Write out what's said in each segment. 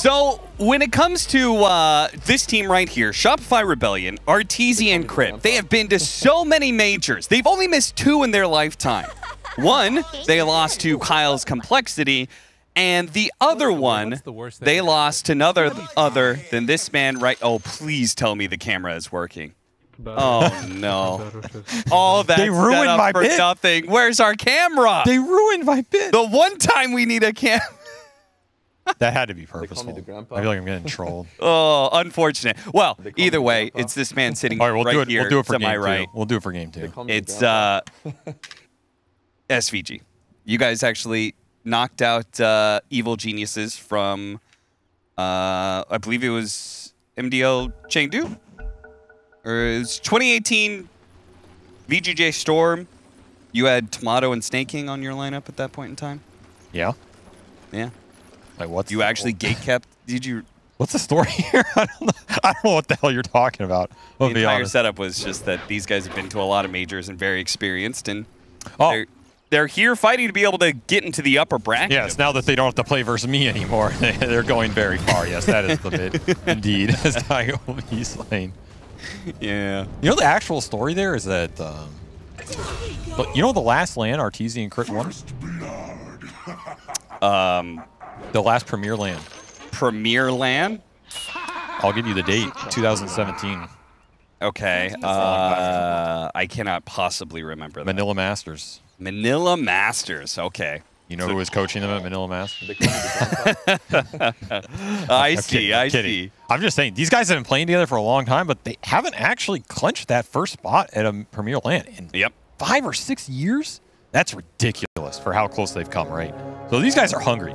So when it comes to this team right here, Shopify Rebellion, Arteezy, and Crypt, they have been to so many majors. They've only missed 2 in their lifetime. One, they lost to Kyle's Complexity, and the other one, they lost to none other than this man right. Oh, please tell me the camera is working. Oh no! All that they ruined my bit. Nothing. Where's our camera? They ruined my bit. The one time we need a cam. That had to be purposeful. I feel like I'm getting trolled. Oh, unfortunate. Well, either way, it's this man sitting right here. We'll do it for to game my right. 2. We'll do it for game 2. It's SVG. You guys actually knocked out Evil Geniuses from, I believe it was MDL Chengdu? Or it was 2018 VGJ Storm. You had Tomato and Snake King on your lineup at that point in time? Yeah. Yeah. Like what's you actually gatekept? Did you? What's the story here? I don't know what the hell you're talking about. The entire setup was just that these guys have been to a lot of majors and very experienced, and they're here fighting to be able to get into the upper bracket. Yes, now that they don't have to play versus me anymore, they're going very far. Yes, that is the bit. Indeed, as Tiger will be slain. Yeah. You know the actual story there is that, but you know the last LAN Arteezy and Crit won? The last Premier LAN. Premier LAN? I'll give you the date, 2017. Okay. I cannot possibly remember that. Manila Masters. Manila Masters. Okay. You know who was coaching them at Manila Masters? I see. I'm just saying, these guys have been playing together for a long time, but they haven't actually clinched that first spot at a Premier LAN in 5 or 6 years? That's ridiculous for how close they've come, right? So these guys are hungry.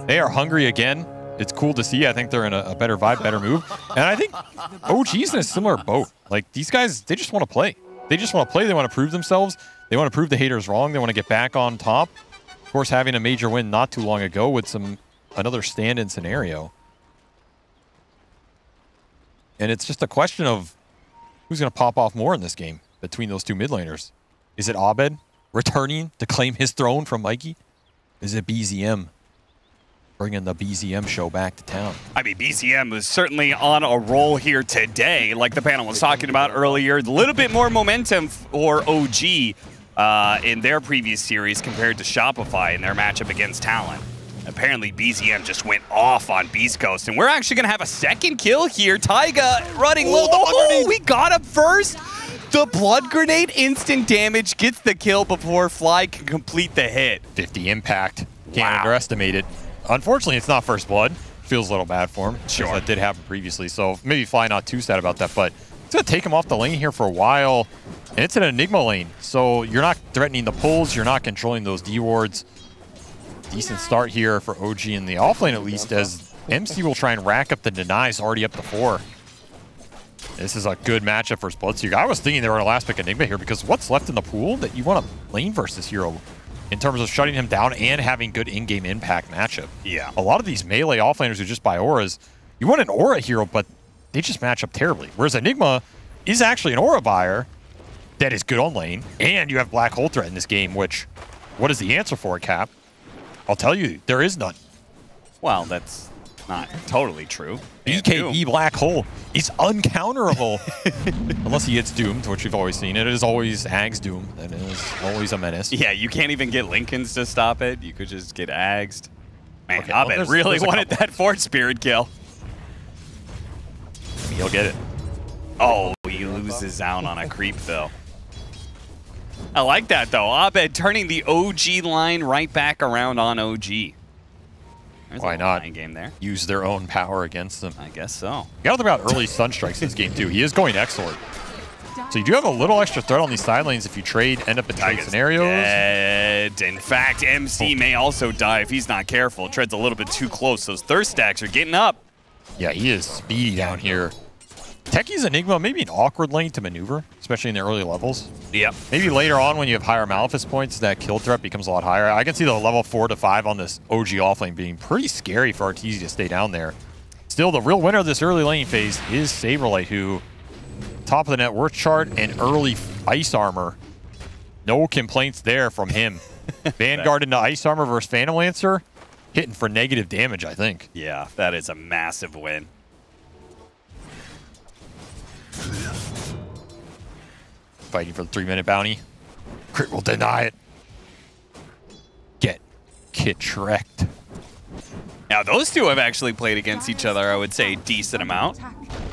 They are hungry again. It's cool to see. I think they're in a better vibe, better move. And I think OG's in a similar boat. Like, these guys, they just want to play. They just want to play. They want to prove themselves. They want to prove the haters wrong. They want to get back on top. Of course, having a major win not too long ago with another stand-in scenario. And it's just a question of who's going to pop off more in this game between those two mid laners. Is it Abed returning to claim his throne from Mikey? Is it BZM bringing the BZM show back to town? I mean, BZM is certainly on a roll here today, like the panel was talking about earlier. A little bit more momentum for OG in their previous series compared to Shopify in their matchup against Talon. Apparently, BZM just went off on Beast Coast, and we're actually going to have a second kill here. Taiga running low. Oh, we got him first. The blood grenade instant damage gets the kill before Fly can complete the hit. 50 impact. Can't underestimate it. Unfortunately, it's not first blood. Feels a little bad for him. Sure. That did happen previously, so maybe Fly not too sad about that, but it's going to take him off the lane here for a while. And it's an Enigma lane, so you're not threatening the pulls. You're not controlling those D wards. Decent start here for OG in the offlane, at least, as MC will try and rack up the denies, already up to 4. This is a good matchup for Bloodseeker. I was thinking they were going to last pick Enigma here because what's left in the pool that you want to lane versus hero in terms of shutting him down and having good in-game impact matchup. Yeah. A lot of these melee offlaners who just buy auras, you want an aura hero, but they just match up terribly. Whereas Enigma is actually an aura buyer that is good on lane, and you have Black Hole threat in this game, which, what is the answer for it, Cap? I'll tell you, there is none. Well, that's not totally true. BKB Black Hole is uncounterable. Unless he gets doomed, which we've always seen. It is always Ag's Doom. That is always a menace. Yeah, you can't even get Lincolns to stop it. You could just get Agsed. Man, okay, Abed really wanted that Fort Spirit kill. He'll get it. Oh, he loses out on a creep, though. I like that, though. Abed turning the OG line right back around on OG. There's Why not game there. Use their own power against them? I guess so. You got to think about early stun strikes in this game, too. He is going excellent. So you do have a little extra threat on these side lanes if you end up in trade scenarios. Dead. In fact, MC may also die if he's not careful. Treads a little bit too close. Those thirst stacks are getting up. Yeah, he is speedy down here. Techie's Enigma, maybe an awkward lane to maneuver, especially in the early levels. Yeah. Maybe later on when you have higher Malefice points, that kill threat becomes a lot higher. I can see the level 4 to 5 on this OG offlane being pretty scary for Arteezy to stay down there. Still, the real winner of this early lane phase is Saberlight, who top of the net worth chart and early ice armor. No complaints there from him. Vanguard into ice armor versus Phantom Lancer. hitting for negative damage, I think. Yeah, that is a massive win. Fighting for the 3-minute bounty. Crit will deny it. Get kit-wrecked. Now, those two have actually played against each other, I would say, a decent amount.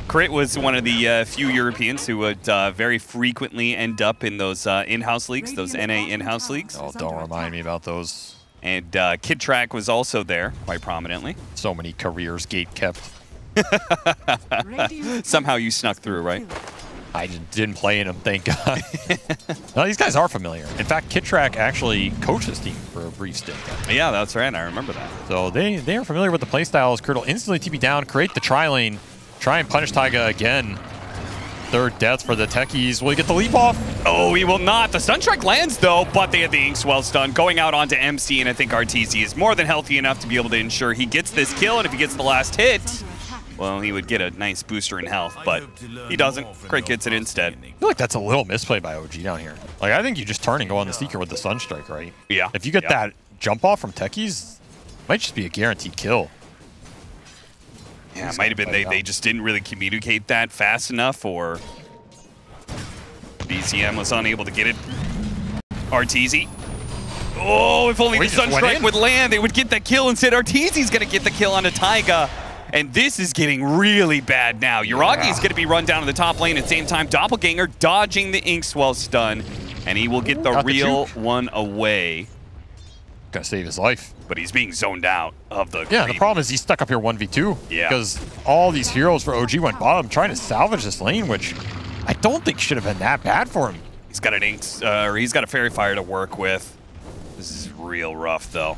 Crit was one of the few Europeans who would very frequently end up in those in-house leagues, those NA in-house leagues. Oh, don't remind me about those. And Kid Track was also there quite prominently. So many careers gate kept. Somehow you snuck through, right? I just didn't play in them, thank God. No, these guys are familiar. In fact, Kid Track actually coached this team for a brief stint. Yeah, that's right. I remember that. So they are familiar with the playstyles. Crit will instantly TP down, create the tri-lane, try and punish Taiga again. Third death for the techies. Will he get the leap off? Oh, he will not. The stun strike lands, though, but they have the Inkswell stun going out onto MC, and I think RTZ is more than healthy enough to be able to ensure he gets this kill, and if he gets the last hit, well, he would get a nice booster in health, but he doesn't. Crit gets it instead. I feel like that's a little misplay by OG down here. Like, I think you just turn and go on the Seeker with the Sun Strike, right? Yeah. If you get that jump off from techies, it might just be a guaranteed kill. Yeah, it might have been they just didn't really communicate that fast enough, or BCM was unable to get it. RTZ. Oh, if only the Sun Strike would land, they would get that kill. Instead, RTZ's going to get the kill onto Taiga. And this is getting really bad now. Uragi is going to be run down to the top lane at the same time. Doppelganger dodging the Inkswell stun. And he will get the real one away. Gotta save his life. But he's being zoned out of the Yeah, creep. the problem is he's stuck up here 1v2. Yeah. Because all these heroes for OG went bottom trying to salvage this lane, which I don't think should have been that bad for him. He's got an he's got a Fairy Fire to work with. This is real rough, though.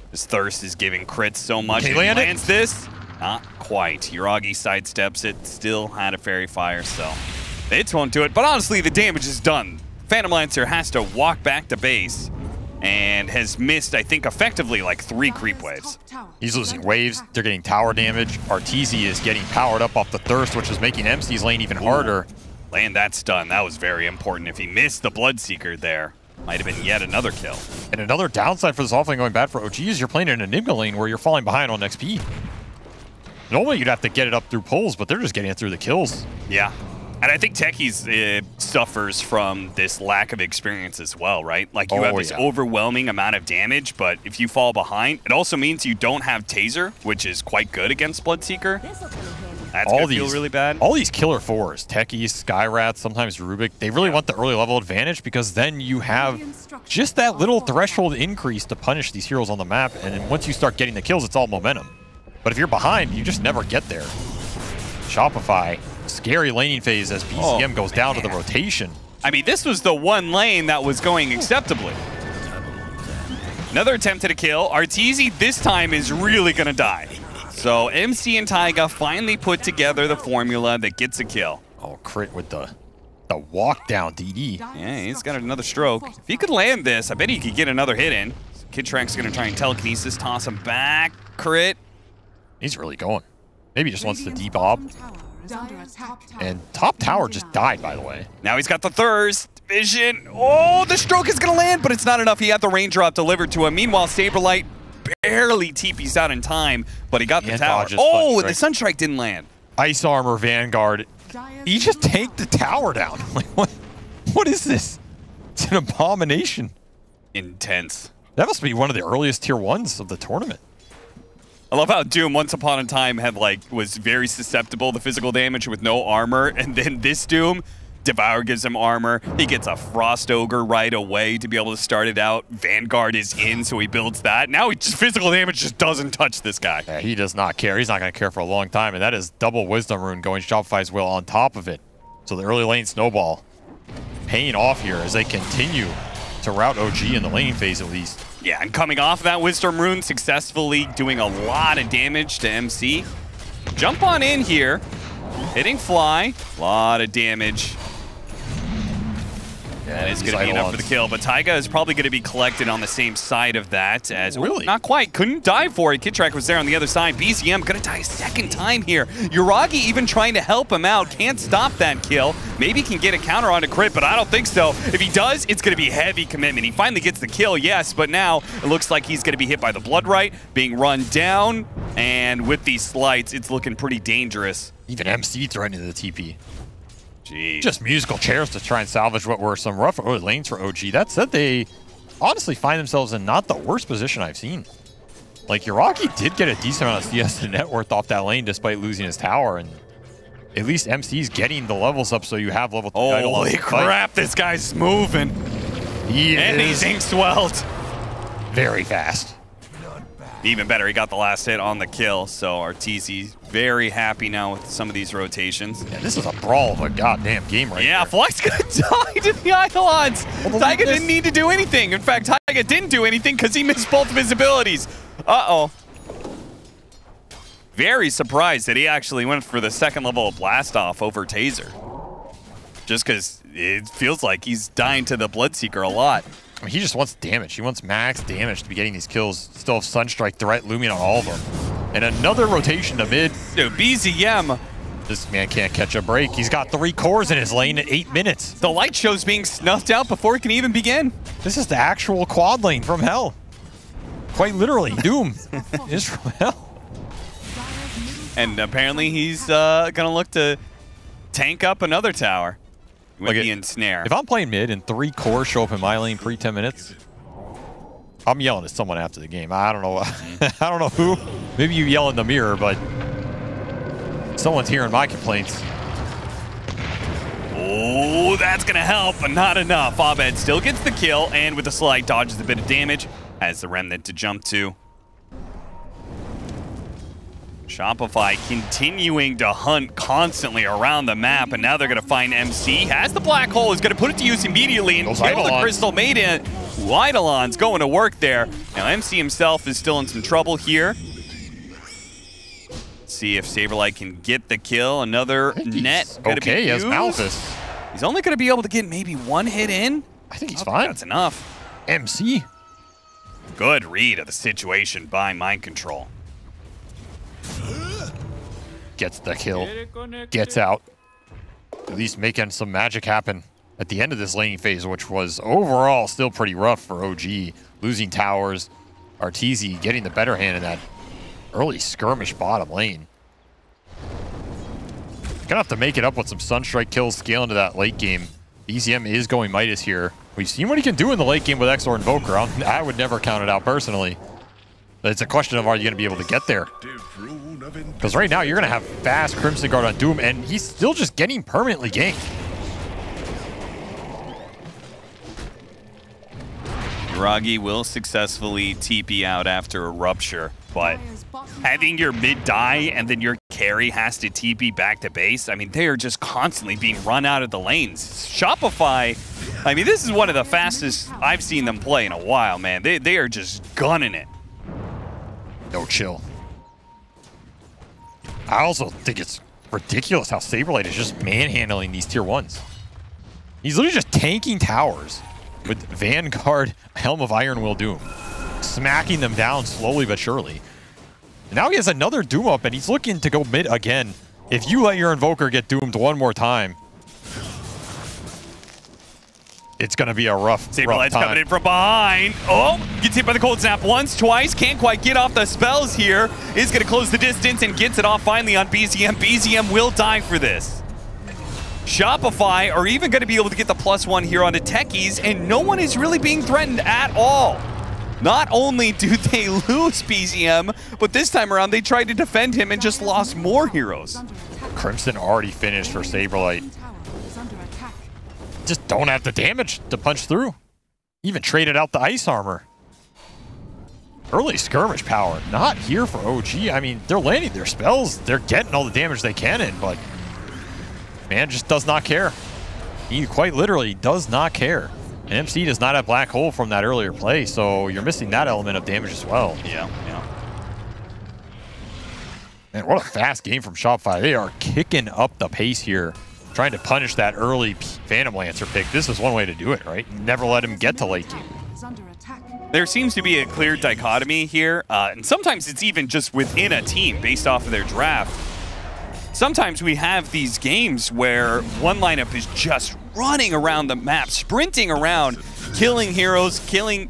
His thirst is giving crits so much. Can he land lands this? Not quite. Uragi sidesteps it. Still had a Fairy Fire, so it won't do it. But honestly, the damage is done. Phantom Lancer has to walk back to base and has missed, I think, effectively like 3 creep waves. He's losing waves. They're getting tower damage. RTZ is getting powered up off the thirst, which is making MC's lane even harder. Land that stun. That was very important. If he missed the Bloodseeker there, might have been yet another kill. And another downside for this offlane going bad for OG is you're playing an Enigma lane where you're falling behind on XP. Normally you'd have to get it up through pulls, but they're just getting it through the kills. Yeah. And I think Techies suffers from this lack of experience as well, right? Like, you have this overwhelming amount of damage, but if you fall behind, it also means you don't have Taser, which is quite good against Bloodseeker. That's going to feel really bad. All these killer fours, Techies, Skyrats, sometimes Rubik, they really want the early level advantage because then you have just that little threshold increase to punish these heroes on the map, and then once you start getting the kills, it's all momentum. But if you're behind, you just never get there. Shopify, scary laning phase as BCM goes down to the rotation. I mean, this was the one lane that was going acceptably. Another attempt at a kill. RTZ this time is really going to die. So MC and Taiga finally put together the formula that gets a kill. Oh, Crit with the walk down DD. Yeah, he's got another stroke. If he could land this, I bet he could get another hit in. Kid Track's going to try and telekinesis, toss him back. Crit. He's really going. Maybe he just wants to debob. And top tower just died, by the way. Now he's got the thirst. Vision. Oh, the stroke is going to land, but it's not enough. He had the raindrop delivered to him. Meanwhile, Saberlight barely TP's out in time, but he got the tower. Oh, the Sunstrike didn't land. Ice Armor Vanguard. He just tanked the tower down. Like, what is this? It's an abomination. Intense. That must be one of the earliest tier 1s of the tournament. I love how Doom once upon a time had was very susceptible to physical damage with no armor, and then this Doom, Devour gives him armor. He gets a Frost Ogre right away to be able to start it out. Vanguard is in, so he builds that. Now physical damage just doesn't touch this guy. Yeah, he does not care. He's not going to care for a long time, and that is double Wisdom Rune going Shopify's will on top of it. So the early lane snowball paying off here as they continue to rout OG in the laning phase at least. Yeah, and coming off of that Wisdom Rune, successfully doing a lot of damage to MC. Jump on in here. Hitting Fly. A lot of damage. That is going to be enough for the kill, but Taiga is probably going to be collected on the same side of that as... Really? Not quite. Couldn't die for it. Kidtrack was there on the other side. BZM going to die a second time here. Yuragi even trying to help him out. Can't stop that kill. Maybe can get a counter on a crit, but I don't think so. If he does, it's going to be heavy commitment. He finally gets the kill, yes, but now it looks like he's going to be hit by the Blood Right, being run down, and with these slights, it's looking pretty dangerous. Even MC threatening the TP. Jeez. Just musical chairs to try and salvage what were some rough lanes for OG. That said, they honestly find themselves in not the worst position I've seen. Like, Yuragi did get a decent amount of CS and net worth off that lane despite losing his tower, and at least MC's getting the levels up so you have level 3 idle. Holy crap, this guy's moving. And he's ink-swelled. Very fast. Even better, he got the last hit on the kill, so Arteezy's very happy now with some of these rotations. Yeah, this is a brawl of a goddamn game right Yeah, here. Fly's gonna die to the Eidolons. Taiga didn't need to do anything. In fact, Taiga didn't do anything because he missed both of his abilities. Uh-oh. Very surprised that he actually went for the second level of Blast Off over Taser. Just because it feels like he's dying to the Bloodseeker a lot. I mean, he just wants damage. He wants max damage to be getting these kills. Still have Sunstrike threat looming on all of them. And another rotation to mid. Dude, BZM. This man can't catch a break. He's got 3 cores in his lane at 8 minutes. The light show's being snuffed out before it can even begin. This is the actual quad lane from hell. Quite literally, Doom is from hell. And apparently he's going to look to tank up another tower with the ensnare. If I'm playing mid and 3 cores show up in my lane pre-10 minutes, I'm yelling at someone after the game. I don't know. I don't know who. Maybe you yell in the mirror, but someone's hearing my complaints. Oh, that's going to help, but not enough. Abed still gets the kill, and with the slide, dodges a bit of damage, has the Remnant to jump to. Shopify continuing to hunt constantly around the map, and now they're going to find MC. Has the black hole, is going to put it to use immediately and kill the Crystal Maiden. Eidolon's going to work there. Now MC himself is still in some trouble here. See if Saberlight can get the kill. Another net going to be used. He has Malphus. He's only going to be able to get maybe 1 hit in. I think he's fine. That's enough. MC. Good read of the situation by Mind Control. Gets the kill. Gets out. At least making some magic happen at the end of this laning phase, which was overall still pretty rough for OG. Losing towers. Arteezy getting the better hand in that early skirmish bottom lane. Gonna have to make it up with some Sunstrike kills, scale into that late game. BZM is going Midas here. We've seen what he can do in the late game with Exor Invoker. I would never count it out personally. But it's a question of, are you going to be able to get there? Because right now, you're going to have fast Crimson Guard on Doom, and he's still just getting permanently ganked. Yuragi will successfully TP out after a Rupture, but having your mid die and then your carry has to TP back to base, I mean, they are just constantly being run out of the lanes. Shopify, I mean, this is one of the fastest I've seen them play in a while, man. They are just gunning it. No chill. I also think it's ridiculous how Saberlight is just manhandling these tier 1s. He's literally just tanking towers with Vanguard, Helm of Iron Will Doom, smacking them down slowly but surely. And now he has another Doom up, and he's looking to go mid again. If you let your Invoker get doomed one more time, it's going to be a rough Saberlight's coming in from behind. Oh, gets hit by the Cold Snap once, twice. Can't quite get off the spells here. Is going to close the distance and gets it off finally on BZM. BZM will die for this. Shopify are even going to be able to get the +1 here onto Techies, and no one is really being threatened at all. Not only do they lose BZM, but this time around they tried to defend him and just lost more heroes. Crimson already finished for Saberlight. Just don't have the damage to punch through. Even traded out the ice armor. Early skirmish power, not here for OG. I mean, they're landing their spells. They're getting all the damage they can in, but man just does not care. He quite literally does not care. And MC does not have Black Hole from that earlier play, so you're missing that element of damage as well. Yeah. Man, what a fast game from Shopify. They are kicking up the pace here. trying to punish that early Phantom Lancer pick, this is one way to do it, right? Never let him get to late game. There seems to be a clear dichotomy here, and sometimes it's even just within a team based off of their draft. Sometimes we have these games where one lineup is just running around the map, sprinting around, killing heroes, killing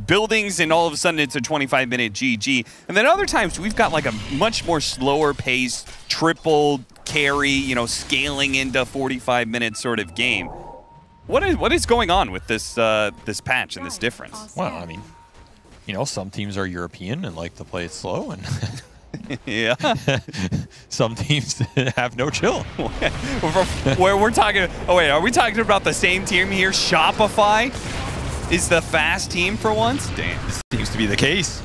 buildings, and all of a sudden it's a 25-minute GG. And then other times we've got like a much more slower paced, triple carry, you know, scaling into 45-minute sort of game. What is going on with this this patch and this difference? Well, I mean, you know, some teams are European and like to play it slow, and yeah, some teams have no chill. Where we're talking, oh wait, are we talking about the same team here? Shopify is the fast team for once? Damn. This seems to be the case.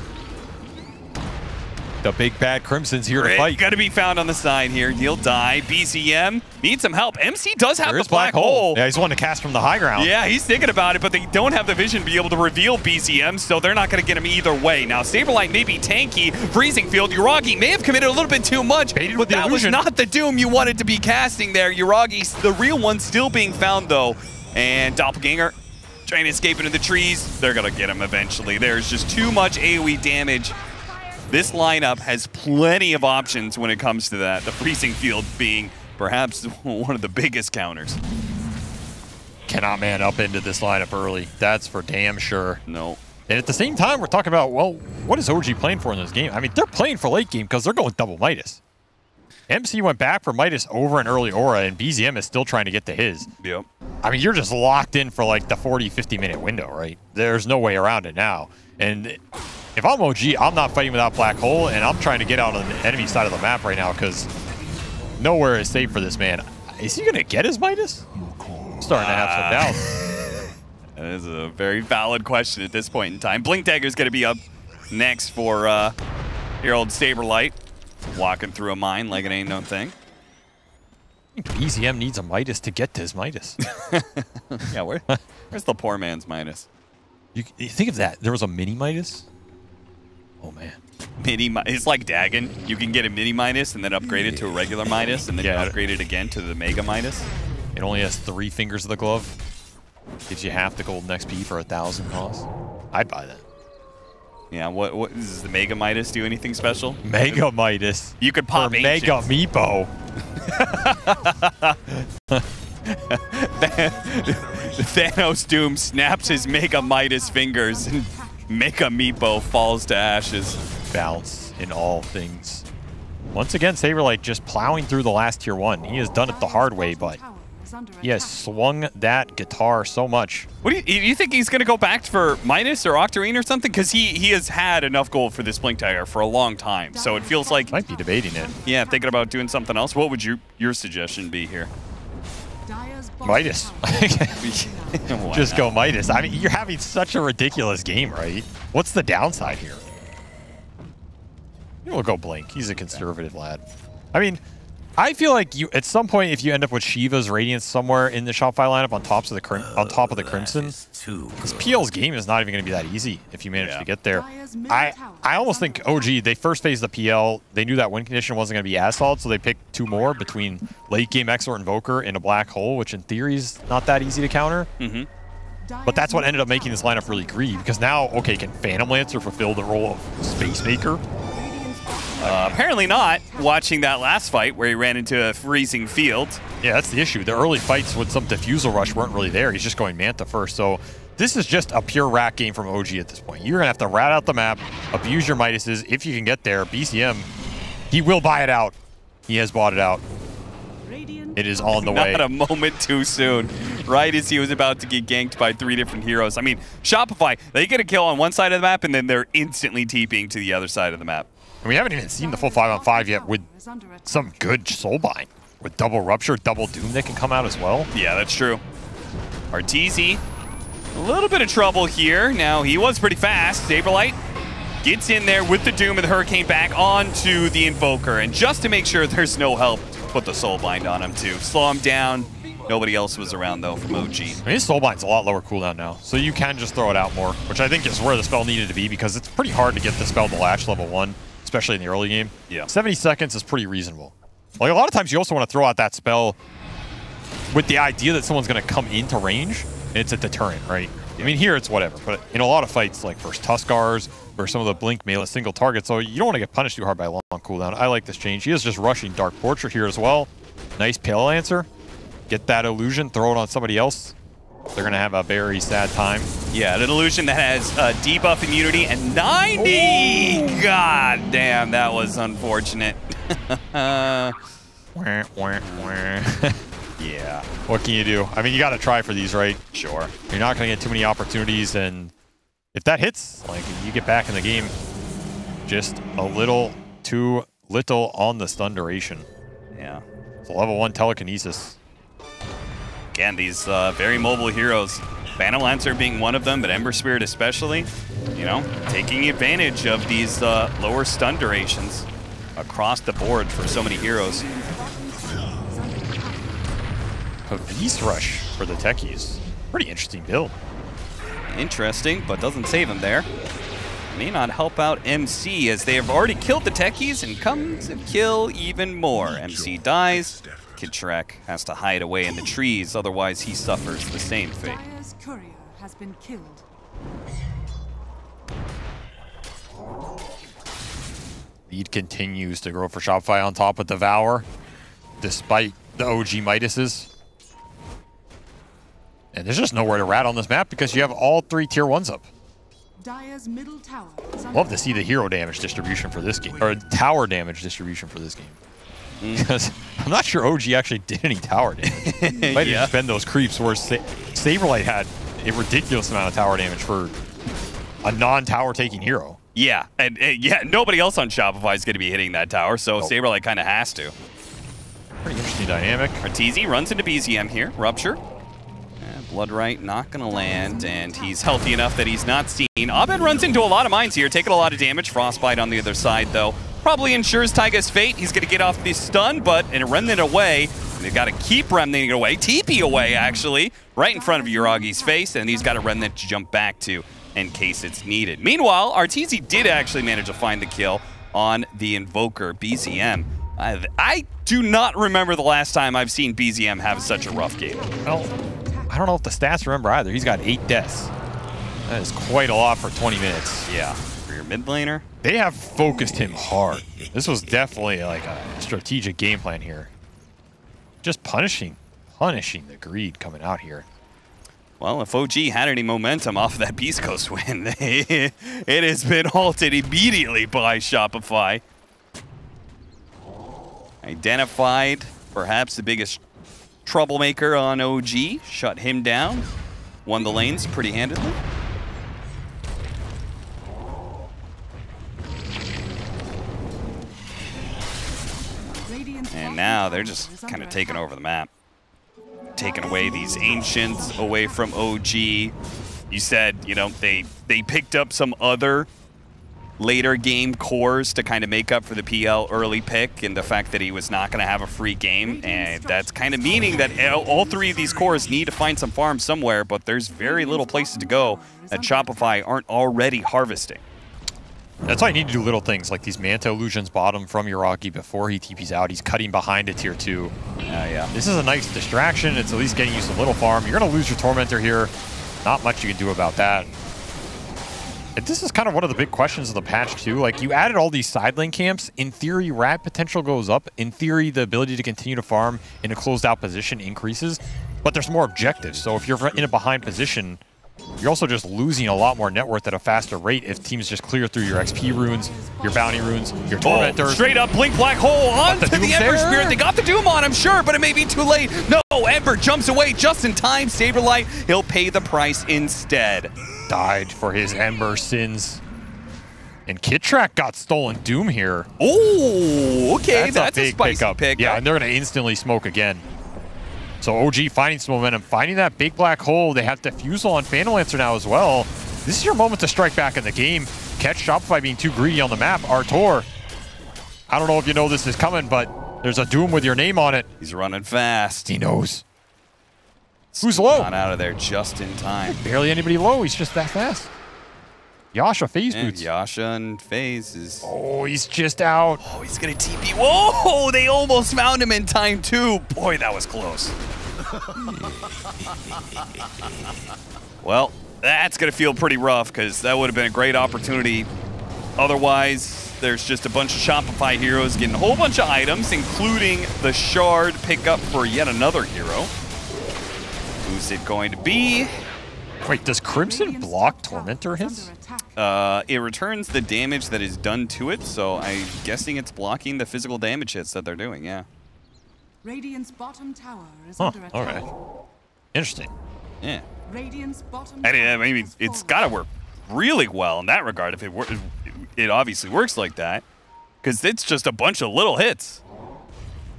The big bad Crimson's here to fight. Got to be found on the side here. He'll die. BZM needs some help. MC does have the black hole. Yeah, he's wanting to cast from the high ground. Yeah, he's thinking about it, but they don't have the vision to be able to reveal BZM, so they're not going to get him either way. Now, Saberlight may be tanky. Freezing Field. Uragi may have committed a little bit too much, but that was not the Doom you wanted to be casting there. Uragi's the real one still being found, though. And Doppelganger trying to escape into the trees. They're going to get him eventually. There's just too much AoE damage. This lineup has plenty of options when it comes to that. The Freezing Field being perhaps one of the biggest counters. Cannot man up into this lineup early. That's for damn sure. No. And at the same time, we're talking about, well, what is OG playing for in this game? I mean, they're playing for late game because they're going double Midas. MC went back for Midas over an early Aura, and BZM is still trying to get to his. Yep. I mean, you're just locked in for like the 40, 50-minute window, right? There's no way around it now. And if I'm OG, I'm not fighting without Black Hole, and I'm trying to get out on the enemy side of the map right now because nowhere is safe for this man. Is he going to get his Midas? I'm starting to have some doubts. That is a very valid question at this point in time. Blink Dagger's going to be up next for your old Saberlight. Walking through a mine like it ain't no thing. BZM needs a Midas to get to his Midas. Yeah, where's the poor man's Midas? You think of that. There was a mini Midas? Oh, man. It's like Dagon. You can get a mini Midas and then upgrade it to a regular Midas, and then you upgrade it again to the Mega Midas. It only has 3 fingers of the glove. Gives you half the golden XP for 1,000 cost. I'd buy that. Yeah, what does the Mega Midas do anything special? Mega Midas. You could pop Mega Meepo. Thanos Doom snaps his Mega Midas fingers and Mega Meepo falls to ashes. Balance in all things. Once again, Saberlight just plowing through the last tier 1. He has done it the hard way, but he has swung that guitar so much. What do you think he's going to go back for Midas or Octarine or something? Because he has had enough gold for this Blink Dagger for a long time, so it feels like... Might be debating it. Yeah, thinking about doing something else. What would your suggestion be here? Midas. Just go Midas. I mean, you're having such a ridiculous game, right? What's the downside here? We'll go Blink. He's a conservative lad. I mean, I feel like you at some point, if you end up with Shiva's Radiance somewhere in the Shopify lineup on top of the Crimson, because PL's game is not even going to be that easy if you manage to get there. I almost think OG, they first phased the PL. They knew that win condition wasn't going to be as solid, so they picked 2 more between late game Exort Invoker and a Black Hole, which in theory is not that easy to counter. But that's what ended up making this lineup really greedy, because now, okay, can Phantom Lancer fulfill the role of Space Maker? Apparently not, watching that last fight where he ran into a freezing field. Yeah, that's the issue. The early fights with some Diffusal Rush weren't really there. He's just going Manta first. So this is just a pure rat game from OG at this point. You're going to have to rat out the map, abuse your Midases. If you can get there, BCM, he will buy it out. He has bought it out. It is on the way. Not a moment too soon. Right as he was about to get ganked by 3 different heroes. I mean, Shopify, they get a kill on one side of the map, and then they're instantly TPing to the other side of the map. And we haven't even seen the full 5-on-5 yet with some good Soulbind. With double Rupture, double Doom that can come out as well. Yeah, that's true. Arteezy, a little bit of trouble here. Now, he was pretty fast. Saberlight gets in there with the Doom and the Hurricane back onto the Invoker. And just to make sure there's no help, put the Soulbind on him too. Slow him down. Nobody else was around, though, from OG. I mean, his Soulbind's a lot lower cooldown now, so you can just throw it out more, which I think is where the spell needed to be, because it's pretty hard to get the spell to latch level 1. Especially in the early game. Yeah. 70 seconds is pretty reasonable. Like, a lot of times you also want to throw out that spell with the idea that someone's going to come into range, and it's a deterrent, right? I mean, here it's whatever, but in a lot of fights, like versus Tuskars, or some of the Blink melee single targets, so you don't want to get punished too hard by a long cooldown. I like this change. He is just rushing Dark Portrait here as well. Nice Pale Lancer. Get that illusion, throw it on somebody else. They're going to have a very sad time. Yeah, an illusion that has debuff immunity and 90! Oh. God damn, that was unfortunate. Yeah. What can you do? I mean, you got to try for these, right? Sure. You're not going to get too many opportunities, and if that hits, like, you get back in the game just a little too little on the stun duration. Yeah. It's a level 1 telekinesis. Again, these very mobile heroes, Phantom Lancer being one of them, but Ember Spirit especially, you know, taking advantage of these lower stun durations across the board for so many heroes. A Beast Rush for the techies. Pretty interesting build. Interesting, but doesn't save him there. May not help out MC as they have already killed the techies and come to kill even more. MC dies. Kid Shrek has to hide away in the trees, otherwise he suffers the same fate. Dire's courier has been killed. Lead continues to grow for Shopify on top of Devour, despite the OG Midases. And there's just nowhere to rat on this map because you have all 3 tier 1s up. Dire's middle tower is under Love to see the hero damage distribution for this game, or tower damage distribution for this game. Because I'm not sure OG actually did any tower damage. Might have just been those creeps where Saberlight had a ridiculous amount of tower damage for a non-tower taking hero. Yeah, and yeah, nobody else on Shopify is going to be hitting that tower, so Saberlight kind of has to. Pretty interesting dynamic. Arteezy runs into BZM here, Rupture. Bloodright not going to land, and he's healthy enough that he's not seen. Abed runs into a lot of mines here, taking a lot of damage. Frostbite on the other side, though. Probably ensures Taiga's fate. He's going to get off the stun, but in a Remnant away, they've got to keep Remnant away. TP away, actually, right in front of Yuragi's face, and he's got a Remnant to jump back to in case it's needed. Meanwhile, Arteezy did actually manage to find the kill on the Invoker, BZM. I do not remember the last time I've seen BZM have such a rough game. Well, I don't know if the stats remember either. He's got 8 deaths. That is quite a lot for 20 minutes. Yeah. For your mid laner? They have focused him hard. This was definitely like a strategic game plan here. Just punishing the greed coming out here. Well, if OG had any momentum off of that Beast Coast win, it has been halted immediately by Shopify. Identified perhaps the biggest troublemaker on OG, shut him down, won the lanes pretty handedly. And now they're just kind of taking over the map. Taking away these Ancients away from OG. You said, you know, they picked up some other later game cores to kind of make up for the PL early pick and the fact that he was not going to have a free game. And that's kind of meaning that all 3 of these cores need to find some farms somewhere, but there's very little places to go that Shopify aren't already harvesting. That's why you need to do little things like these Manta Illusions bottom from Yuragi before he TPs out. He's cutting behind a tier 2. Yeah. This is a nice distraction. It's at least getting you some little farm. You're going to lose your Tormentor here. Not much you can do about that. And this is kind of one of the big questions of the patch too. Like, you added all these side lane camps. In theory, rat potential goes up. In theory, the ability to continue to farm in a closed out position increases. But there's more objectives. So if you're in a behind position, you're also just losing a lot more net worth at a faster rate if teams just clear through your XP runes, your bounty runes, your tormentors. Straight up Blink Black Hole onto the Ember Spirit. They got the Doom on him, sure, but it may be too late. No, Ember jumps away just in time. Saberlight, he'll pay the price instead. Died for his Ember sins. And Kittrack got stolen Doom here. Oh, okay, that's a big spicy pickup. pick. Yeah, and they're going to instantly smoke again. So OG finding some momentum, finding that big black hole. They have Diffusal on Phantom Lancer now as well. This is your moment to strike back in the game. Catch Shopify being too greedy on the map. Artur, I don't know if you know this is coming, but there's a Doom with your name on it. He's running fast. He knows. Who's low? Got out of there just in time. Barely anybody low. He's just that fast. Yasha phase boots. Yasha and phase is... Oh, he's just out. Oh, he's going to TP. Whoa, they almost found him in time too. Boy, that was close. Well, that's going to feel pretty rough because that would have been a great opportunity. Otherwise, there's just a bunch of Shopify heroes getting a whole bunch of items, including the shard pickup for yet another hero. Who's it going to be? Wait, does Crimson block Tormentor hits? It returns the damage that is done to it, so I'm guessing it's blocking the physical damage hits that they're doing, yeah. Radiant's bottom tower is Huh, under attack. all right. Interesting. Yeah. Radiant's bottom I mean, has it's fallen. got to work really well in that regard if it obviously works like that, because it's just a bunch of little hits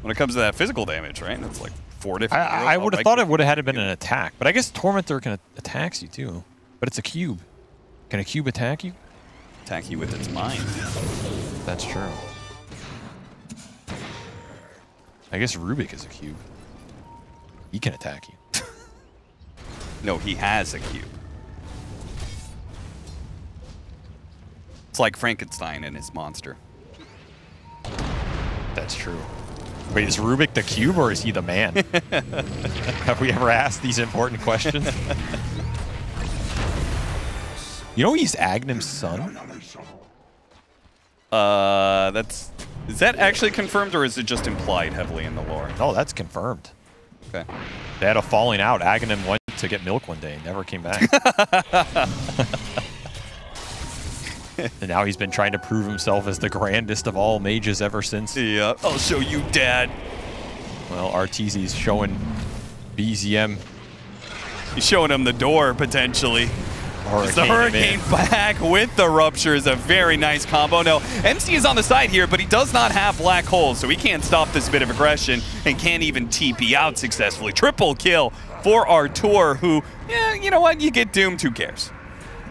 when it comes to that physical damage, right? It's like 4 different heroes. I would have thought it would have had been an attack, but I guess Tormentor can attacks you too. But it's a cube. Can a cube attack you? Attack you with its mind. That's true. I guess Rubik is a cube. He can attack you. No, he has a cube. It's like Frankenstein and his monster. That's true. Wait, is Rubik the cube or is he the man? Have we ever asked these important questions? You know he's Agnim's son? Is that actually confirmed or is it just implied heavily in the lore? No, that's confirmed. Okay. They had a falling out. Aghanim went to get milk one day and never came back. And now he's been trying to prove himself as the grandest of all mages ever since. Yeah, I'll show you, Dad. Well, Arteezy's showing BZM. He's showing him the door, potentially. It's the Hurricane back with the Rupture is a very nice combo. No, MC is on the side here, but he does not have Black Holes, so he can't stop this bit of aggression and can't even TP out successfully. Triple kill for Artur, who, yeah, you know what? You get doomed, who cares?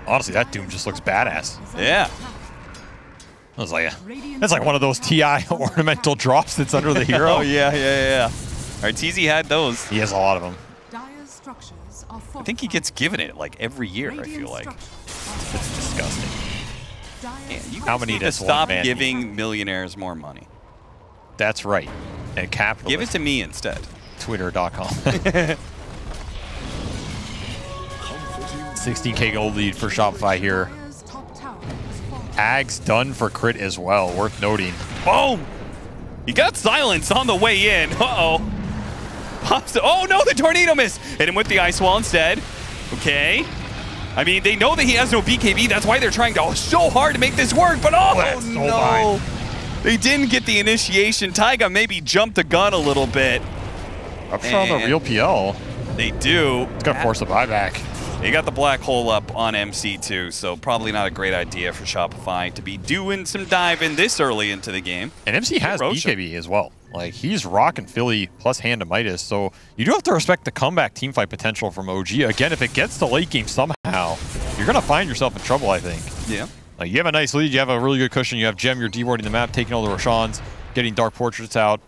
Honestly, that Doom just looks badass. Yeah. I was like, that's like one of those TI ornamental drops that's under the hero. Oh, yeah. Arteezy had those. He has a lot of them. I think he gets given it like every year, I feel like. It's disgusting. Yeah, you How many need to does one stop man giving millionaires more money. That's right. And capital. Give it to me instead. Twitter.com. 16K gold lead for Shopify here. Ag's done for crit as well, worth noting. Boom! He got silence on the way in. Uh-oh. Oh, no, the Tornado miss. Hit him with the Ice Wall instead. Okay. I mean, they know that he has no BKB. That's why they're trying so hard to make this work. But oh, no. They didn't get the initiation. Taiga maybe jumped the gun a little bit. Rupture on the real PL. They do. It's going to force a buyback. They got the Black Hole up on MC too, so probably not a great idea for Shopify to be doing some diving this early into the game. And MC has BKB as well. Like, he's rocking Philly plus hand to Midas, so you do have to respect the comeback teamfight potential from OG. Again, if it gets to late game somehow, you're going to find yourself in trouble, I think. Yeah. Like, you have a nice lead, you have a really good cushion, you have Gem, you're deboarding the map, taking all the Roshans, getting Dark Portraits out,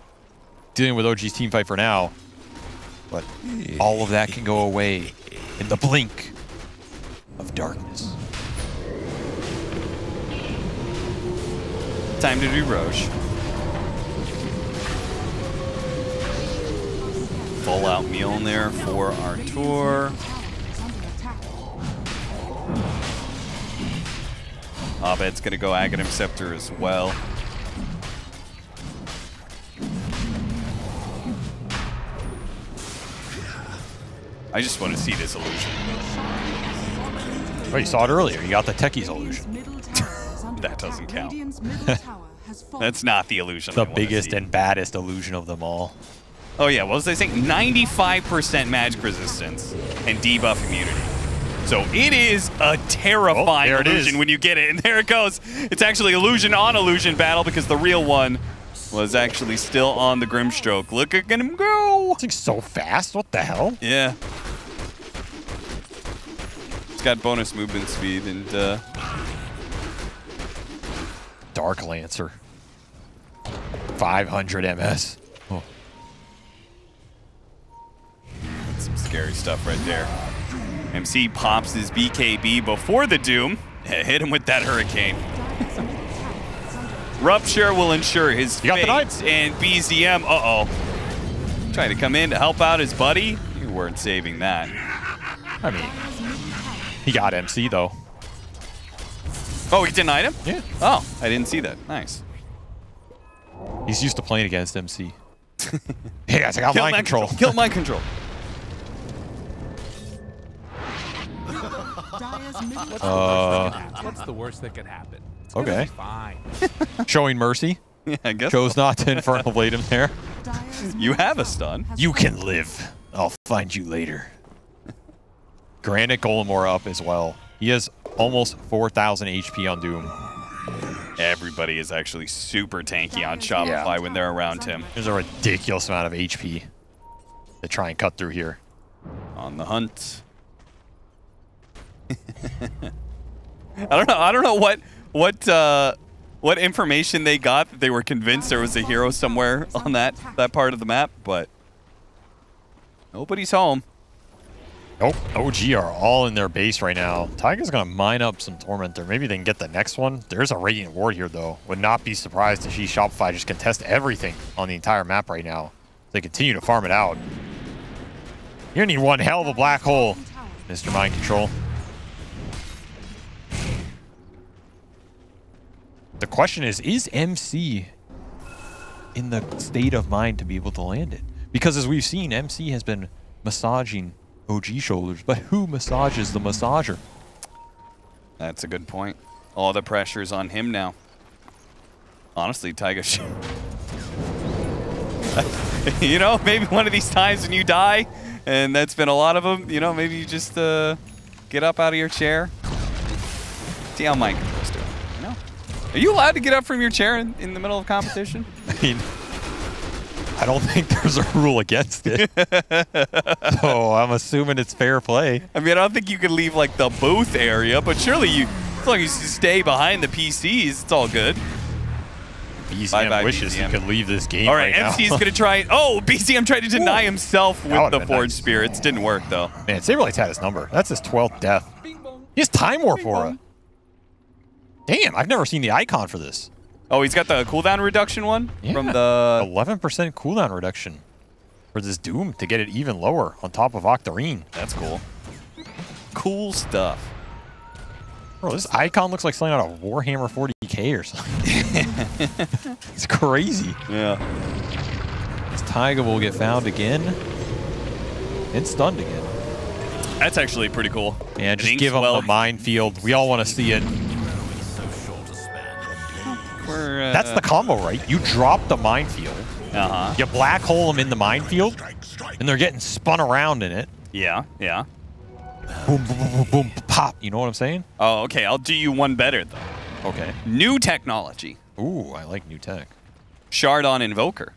dealing with OG's teamfight for now. But all of that can go away in the blink of darkness. Time to do Roche. Full out Mjolnir for Artur. Abed's gonna go Aghanim Scepter as well. I just want to see this illusion. Oh, you saw it earlier. You got the Techie's illusion. That doesn't count. That's not the illusion. The biggest and baddest illusion of them all. Oh yeah, what was I saying? 95% magic resistance and debuff immunity. So it is a terrifying illusion when you get it. And there it goes. It's actually illusion on illusion battle because the real one was actually still on the Grimstroke. Look at him go. It's like so fast. What the hell? Yeah. It's got bonus movement speed and Dark Lancer. 500 MS. Oh. Some scary stuff right there. MC pops his BKB before the Doom. Hit him with that Hurricane. Rupture will ensure his fate, and BZM, Trying to come in to help out his buddy. You weren't saving that. I mean, he got MC, though. Oh, he denied him? Yeah. Oh, I didn't see that. Nice. He's used to playing against MC. Hey, guys, I got mind control. Kill mind control. What's the worst that could happen? It's okay. Fine. Showing mercy. Yeah, I guess. Chose not to Infernal Blade him there. You have a stun. You can live. I'll find you later. Granite Golemore up as well. He has almost 4,000 HP on Doom. Everybody is actually super tanky on Shopify when they're around him. There's a ridiculous amount of HP to try and cut through here. On the hunt. I don't know what information they got that they were convinced there was a hero somewhere on that part of the map, but nobody's home. Nope. OG are all in their base right now. Taiga's going to mine up some Tormentor. Maybe they can get the next one. There's a Radiant Ward here, though. Would not be surprised to see Shopify just contest everything on the entire map right now. They continue to farm it out. You're going to need one hell of a black hole, Mr. Mind Control. The question is MC in the state of mind to be able to land it? Because as we've seen, MC has been massaging OG shoulders, but who massages the massager? That's a good point. All the pressure's on him now. Honestly, Taiga should... You know, maybe one of these times when you die, and that's been a lot of them, you know, maybe you just get up out of your chair. See how Mike is doing, you know? Are you allowed to get up from your chair in the middle of competition? I mean, I don't think there's a rule against it. So I'm assuming it's fair play. I mean, I don't think you could leave, like, the booth area, but surely you, as long as you stay behind the PCs, it's all good. BZM wishes he could leave this game all right, now. MC's going to try... Oh, BZM tried to deny himself with the Forged Spirits. Didn't work, though. Man, Saberlight's had his number. That's his 12th death. He has Time Warp Aura. Damn, I've never seen the icon for this. Oh, he's got the cooldown reduction one? Yeah, from the 11% cooldown reduction for this Doom to get it even lower on top of Octarine. That's cool. Cool stuff. Bro, this icon looks like something out of Warhammer 40k or something. It's crazy. Yeah. This Taiga will get found again and stunned again. That's actually pretty cool. Yeah, just give him the minefield. We all want to see it. That's the combo, right? You drop the minefield. You black hole them in the minefield, and they're getting spun around in it. Yeah, yeah. Boom, boom, boom, boom, boom, pop. You know what I'm saying? Oh, okay. I'll do you one better, though. Okay. New technology. Ooh, I like new tech. Shard on Invoker.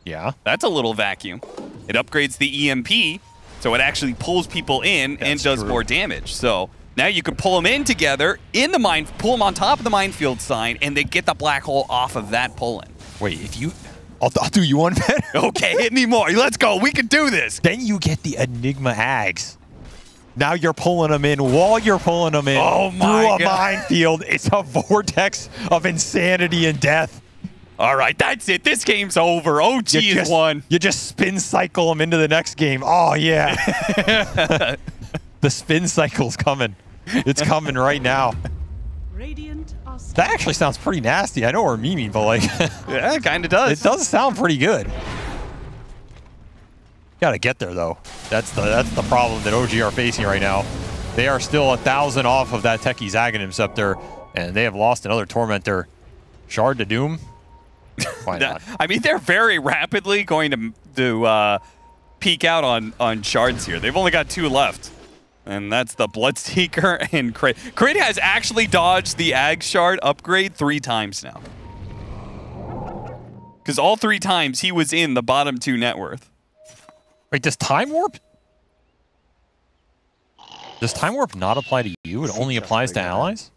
Yeah. That's a little vacuum. It upgrades the EMP, so it actually pulls people in and does more damage. So now you can pull them in together in the mine, pull them on top of the minefield sign, and they get the black hole off of that pull-in. Wait, if you... I'll do you one better. Okay, hit me more. Let's go. We can do this. Then you get the Enigma Ags. Now you're pulling them in while you're pulling them in through a minefield. It's a vortex of insanity and death. All right, that's it. This game's over. OG is won. You just spin cycle them into the next game. Oh, yeah. The spin cycle's coming. It's coming right now. That actually sounds pretty nasty. I know we're memeing, but like... Yeah, it kind of does. It does sound pretty good. Gotta get there, though. That's the problem that OG are facing right now. They are still 1,000 off of that Techie's Aghanim Scepter, and they have lost another Tormentor. Shard to Doom? Why not? I mean, they're very rapidly going to peak out on shards here. They've only got 2 left. And that's the Bloodseeker and Kraid. Kraid has actually dodged the Ag Shard upgrade 3 times now. Because all 3 times he was in the bottom 2 net worth. Wait, does Time Warp? Does Time Warp not apply to you? It only applies to allies?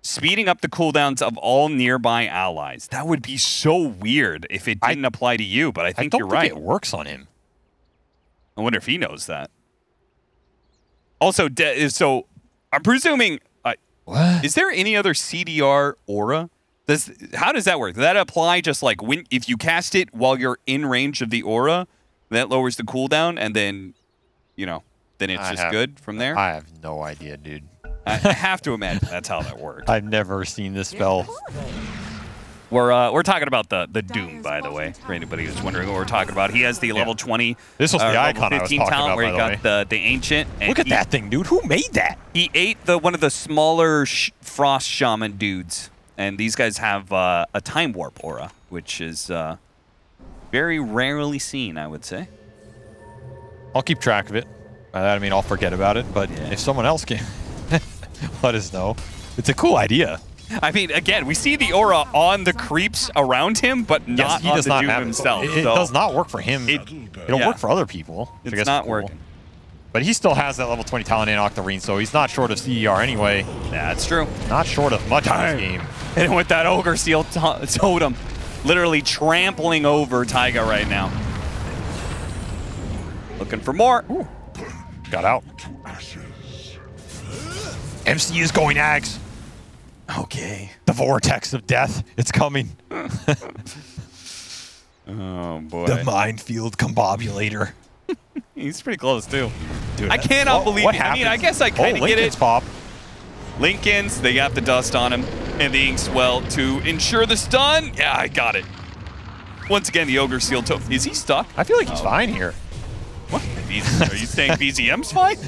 Speeding up the cooldowns of all nearby allies. That would be so weird if it didn't apply to you, but I think you're right. I don't think it works on him. I wonder if he knows that. Also, so I'm presuming... what? Is there any other CDR aura How does that work? Does that apply just like if you cast it while you're in range of the aura, that lowers the cooldown, and then, then it's just good from there? I have no idea, dude. I have to imagine that's how that works. I've never seen this spell. We're talking about the Doom, by the way, for anybody who's wondering what we're talking about. He has the level 20, this was the icon level 15 I was talking talent about, where he by the got the Ancient. And Look at that thing, dude. Who made that? He ate one of the smaller Frost Shaman dudes. And these guys have a Time Warp aura, which is very rarely seen, I would say. I'll keep track of it. By that I mean I'll forget about it, but if someone else can let us know. It's a cool idea. I mean, again, we see the aura on the creeps around him, but not on the Doom himself. It does not work for him. It'll work for other people. It's not working. But he still has that level 20 talent in Octarine, so he's not short of CER anyway. That's true. Not short of much in this game. And with that Ogre Seal Totem, literally trampling over Taiga right now. Looking for more. Ooh. Got out. MC is going Ags. Okay. The vortex of death. It's coming. Oh, boy. The minefield combobulator. He's pretty close, too. Dude, I cannot believe it. I mean, I guess I kind of get it. Pop. Lincoln's, they got the dust on him, and the Inkswell to ensure the stun. Yeah, I got it. Once again, the Ogre Seal Totem. Is he stuck? I feel like he's fine here. What? Are you saying BZM's fine?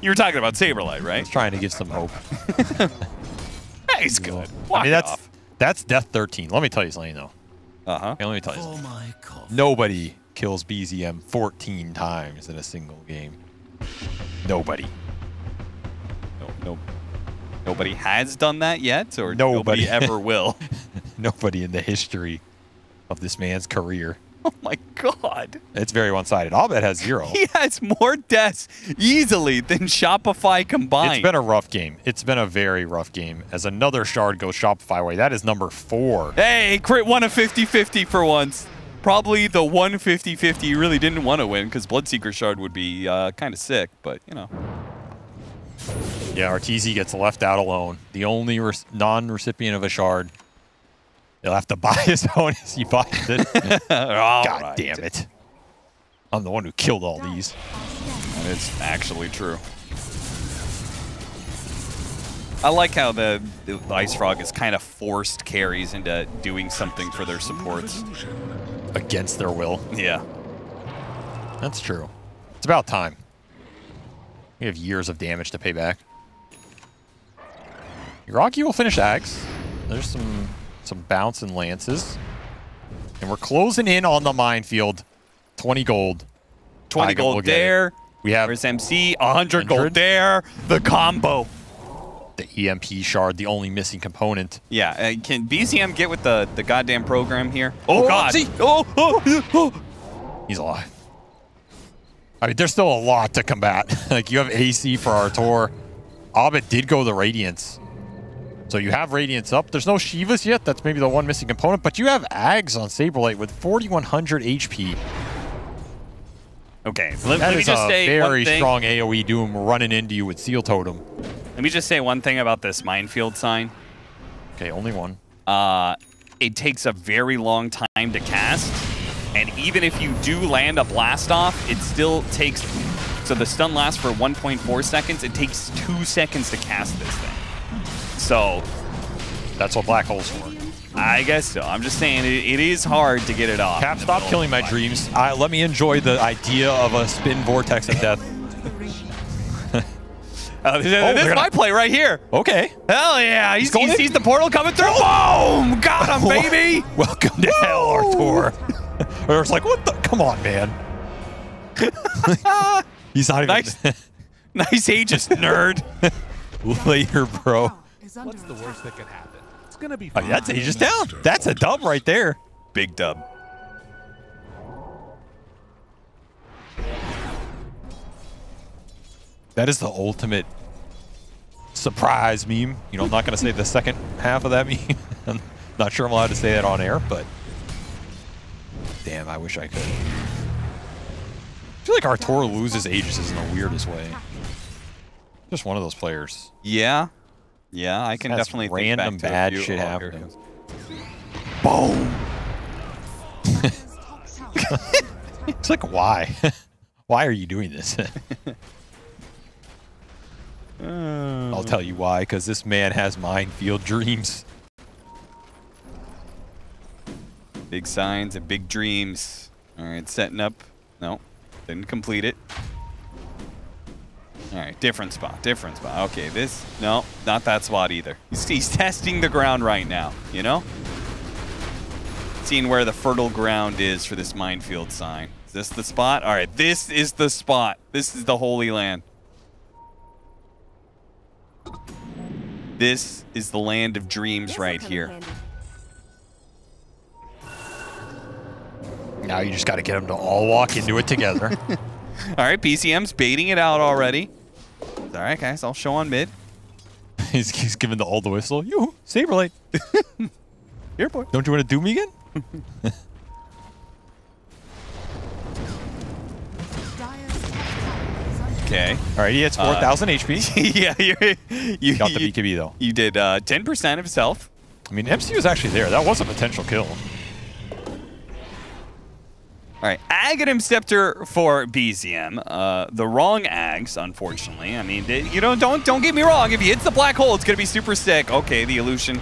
You were talking about Saberlight, right? He's trying to give some hope. Hey, he's good. I mean, that's Death 13. Let me tell you something, though. Uh-huh. Okay, let me tell you something. Nobody kills BZM 14 times in a single game. Nobody. No. Nobody has done that yet, or nobody ever will? Nobody in the history of this man's career. Oh my God. It's very one-sided. Abed has 0. He has more deaths easily than Shopify combined. It's been a rough game. It's been a very rough game. As another shard goes Shopify way, that is number 4. Hey, crit won a 50-50 for once. Probably the one 50-50 you really didn't want to win, because Bloodseeker shard would be kind of sick, but, Yeah, Arteezy gets left out alone. The only non-recipient of a shard. He'll have to buy his own as he buys it. God damn it. I'm the one who killed all these. That is actually true. I like how the Ice Frog is kind of forced carries into doing something for their supports. Against their will. Yeah. That's true. It's about time. We have years of damage to pay back. Rocky will finish Ags. There's some bounce and lances. And we're closing in on the minefield. 20 gold. 20 gold there. We have Where's MC? 100 gold there. The combo. The EMP shard, the only missing component. Yeah. Can BZM get with the goddamn program here? Oh, God. He's alive. I mean, there's still a lot to combat. Like, you have AC for Artur. Abed did go the Radiance. So you have Radiance up. There's no Shivas yet. That's maybe the one missing component. But you have Ags on Saberlight with 4,100 HP. Okay, so let me just say very strong AoE Doom running into you with Seal Totem. Let me just say one thing about this minefield sign. Okay, only one. It takes a very long time to cast. And even if you do land a blast off, it still takes... So the stun lasts for 1.4 seconds. It takes 2 seconds to cast this thing. So that's what Black Hole's for. I guess so. I'm just saying it is hard to get it off. Cap, stop killing my dreams. Let me enjoy the idea of a spin vortex of death. This is my play right here. Okay. Hell yeah. He sees the portal coming through. Boom! Got him, baby! Welcome to hell, Artur. Or it's like, what the? Come on, man. He's not even... Nice Aegis, nerd. Later, bro. What's the worst that could happen? It's gonna be fine. That's Aegis down. That's a dub right there. Big dub. That is the ultimate surprise meme. You know, I'm not going to say the second half of that meme. I'm not sure I'm allowed to say that on air, but damn, I wish I could. I feel like Artur loses Aegis in the weirdest way. Just one of those players. Yeah. Yeah, I can That's definitely random think back to bad a few. shit Oh, here happening. it goes. Boom. It's like, why? Why are you doing this? I'll tell you why, because this man has minefield dreams. Big signs and big dreams. All right, setting up. No, didn't complete it. All right, different spot, different spot. Okay, this, no, not that spot either. He's testing the ground right now, you know? Seeing where the fertile ground is for this minefield sign. Is this the spot? All right, this is the spot. This is the Holy Land. This is the land of dreams right here. Now you just got to get them to all walk into it together. All right, PCM's baiting it out already. All right, guys, I'll show on mid. he's giving the all the whistle. Yoo-hoo, Saberlight. Here, boy. Don't you want to do me again? Okay. All right, he hits 4,000 HP. Yeah, you Got the BKB, though. You did 10% of his health. I mean, MC was actually there. That was a potential kill. All right, Aghanim Scepter for BZM. The wrong Ags, unfortunately. I mean, you know, don't get me wrong. If he hits the black hole, it's gonna be super sick. Okay, the illusion.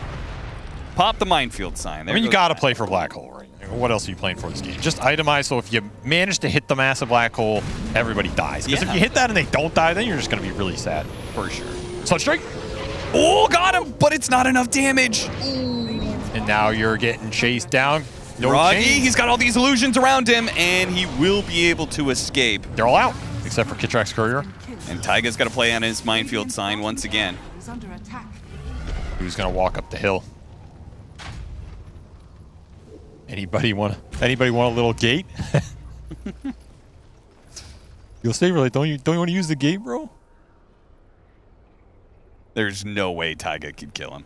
Pop the minefield sign. There I mean, you got to play for black hole, right? What else are you playing for this game? Just itemize, so if you manage to hit the massive black hole, everybody dies. Because if you hit that and they don't die, then you're just going to be really sad. For sure. Sunstrike. Oh, got him, but it's not enough damage. And now you're getting chased down. No Roggy, chain. he's got all these illusions around him, and he will be able to escape. They're all out, except for Kitrak's Courier. And Taiga's got to play on his minefield sign once again. Who's going to walk up the hill? Anybody want a little gate? You'll say, really, don't you want to use the gate, bro? There's no way Taiga could kill him.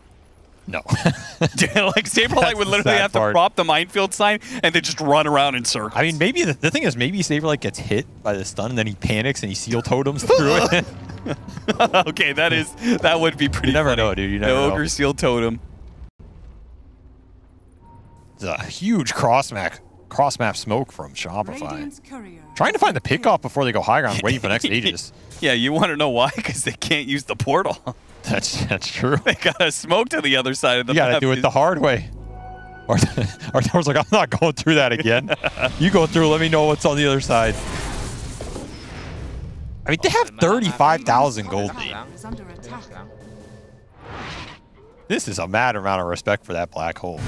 No. Like, Saberlight would literally have to prop the minefield sign and then just run around in circles. I mean, maybe the thing is, maybe Saberlight gets hit by the stun and then he panics and he seal totems through it. Okay, that would be pretty You never funny. know, dude. You never know. Ogre seal totem. It's a huge cross-map smoke from Shopify. Trying to find the pickoff before they go high ground, waiting for the next Aegis. Yeah, you want to know why? Because they can't use the portal. That's true. They got a smoke to the other side of the map. You got to do it the hard way. Arthur's like, I'm not going through that again. You go through, let me know what's on the other side. I mean, they have 35,000 gold lead. This is a mad amount of respect for that black hole.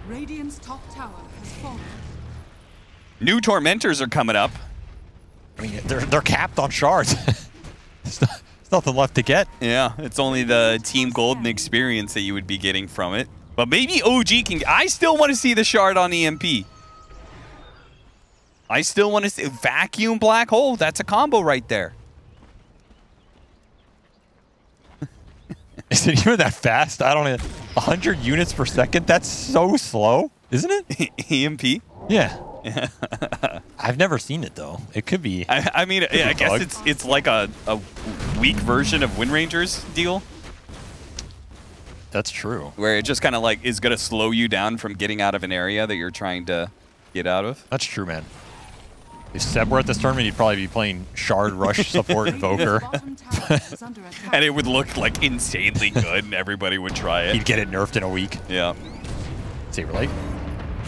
Radiant's top tower has fallen. New Tormentors are coming up. I mean, they're capped on shards. There's nothing left to get. Yeah, it's only the Team Golden experience that you would be getting from it. But maybe OG can... I still want to see the shard on EMP. I still want to see... Vacuum Black Hole, that's a combo right there. Is it even that fast? I don't know. 100 units per second? That's so slow, isn't it? EMP? Yeah. I've never seen it, though. It could be. I mean, yeah, I guess it's like a weak version of Wind Ranger's deal. That's true. Where it just kind of like is going to slow you down from getting out of an area that you're trying to get out of. That's true, man. If Seb were at this tournament, he'd probably be playing Shard Rush Support Invoker. And it would look like insanely good and everybody would try it. He'd get it nerfed in a week. Yeah. Saberlight.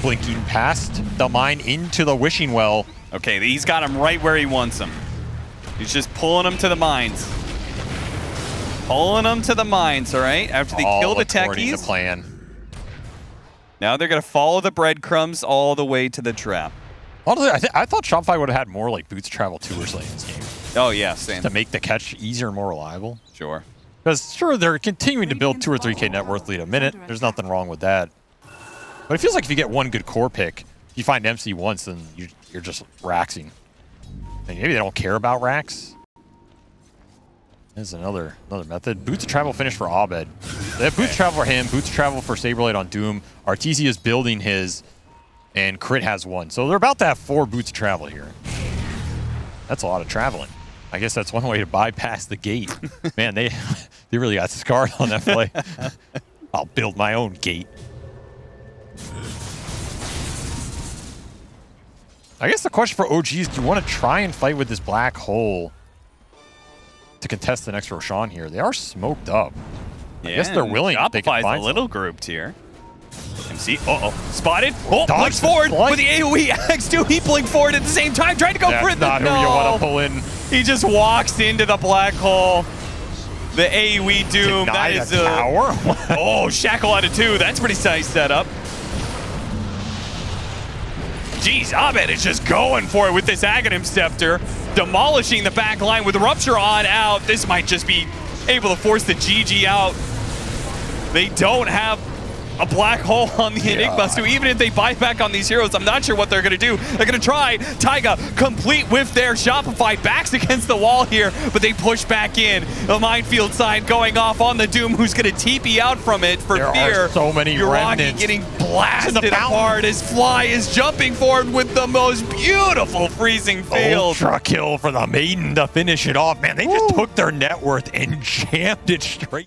Blinking past the mine into the wishing well. Okay, he's got him right where he wants him. He's just pulling him to the mines. Pulling them to the mines, all right? After they kill the techies. The plan. Now they're going to follow the breadcrumbs all the way to the trap. Honestly, I thought Shopify would have had more like Boots Travel Tours late in this game. Oh, yeah, same. To make the catch easier and more reliable. Sure. Because, sure, they're continuing to build 2 or 3K net worth lead a minute. There's nothing wrong with that. But it feels like if you get one good core pick, if you find MC once, then you're just raxing. And maybe they don't care about racks. There's another method. Boots of Travel finish for Abed. They have Boots of Travel for him, Boots of Travel for Saberlight on Doom. Arteezy is building his, and Crit has 1. So they're about to have 4 Boots of Travel here. That's a lot of traveling. I guess that's one way to bypass the gate. Man, they really got scarred on that play. I'll build my own gate. I guess the question for OG is, do you want to try and fight with this black hole to contest the next Roshan here? They are smoked up. Yeah, I guess they're willing. They can find a little grouped here. MC, spotted. Oh, Dodge blinks forward blink. with the AoE. X2, he blinked forward at the same time, trying to go for it. Not who you want to pull in. He just walks into the black hole. The AoE Doom. Deny that is a tower. Oh, Shackle out of 2. That's pretty nice setup. Jeez, Abed is just going for it with this Aghanim Scepter, demolishing the back line with Rupture on out. This might just be able to force the GG out. They don't have a black hole on the Enigma, so even if they buy back on these heroes, I'm not sure what they're going to do. They're going to try. Taiga, complete with their Shopify, backs against the wall here, but they push back in. The minefield sign going off on the Doom, who's going to TP out from it for fear. There are so many remnants. getting blasted apart as Fly is jumping forward with the most beautiful freezing field. Ultra kill for the Maiden to finish it off. Man, they just took their net worth and jammed it straight.